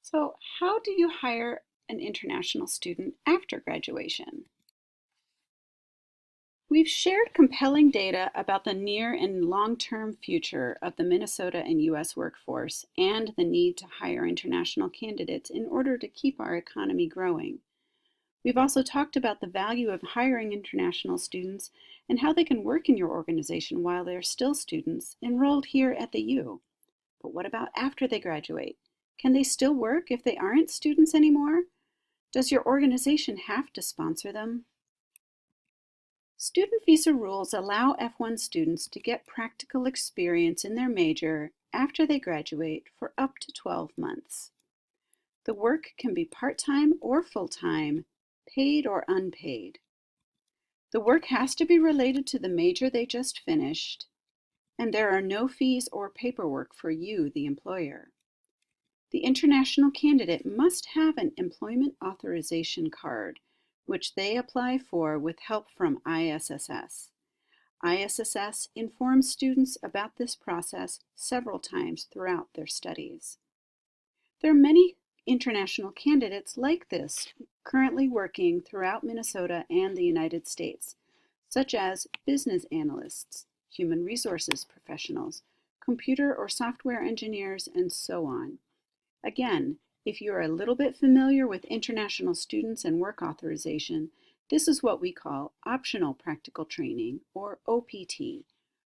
So, how do you hire an international student after graduation? We've shared compelling data about the near and long-term future of the Minnesota and U.S. workforce and the need to hire international candidates in order to keep our economy growing. We've also talked about the value of hiring international students and how they can work in your organization while they're still students enrolled here at the U. But what about after they graduate? Can they still work if they aren't students anymore? Does your organization have to sponsor them? Student visa rules allow F1 students to get practical experience in their major after they graduate for up to 12 months. The work can be part-time or full-time, paid or unpaid. The work has to be related to the major they just finished, and there are no fees or paperwork for you, the employer. The international candidate must have an employment authorization card, which they apply for with help from ISSS. ISSS informs students about this process several times throughout their studies. There are many international candidates like this currently working throughout Minnesota and the United States, such as business analysts, human resources professionals, computer or software engineers, and so on. Again, if you're a little bit familiar with international students and work authorization, this is what we call optional practical training, or OPT.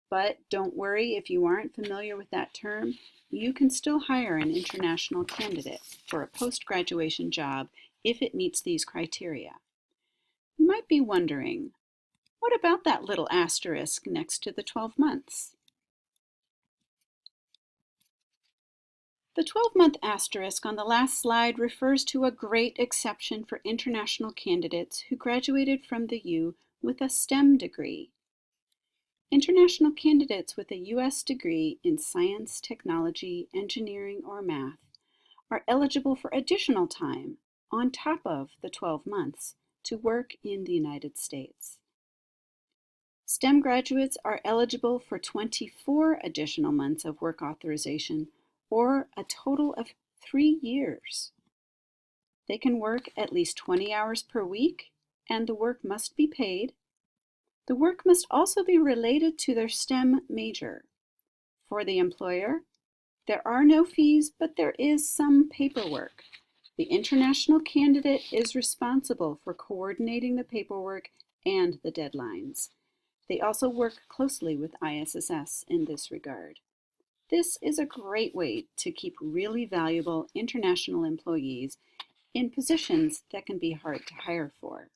But don't worry if you aren't familiar with that term, you can still hire an international candidate for a post-graduation job if it meets these criteria. You might be wondering, what about that little asterisk next to the 12 months? The 12-month asterisk on the last slide refers to a great exception for international candidates who graduated from the U with a STEM degree. International candidates with a U.S. degree in science, technology, engineering, or math are eligible for additional time on top of the 12 months to work in the United States. STEM graduates are eligible for 24 additional months of work authorization, or a total of 3 years. They can work at least 20 hours per week, and the work must be paid. The work must also be related to their STEM major. For the employer, there are no fees, but there is some paperwork. The international candidate is responsible for coordinating the paperwork and the deadlines. They also work closely with ISSS in this regard. This is a great way to keep really valuable international employees in positions that can be hard to hire for.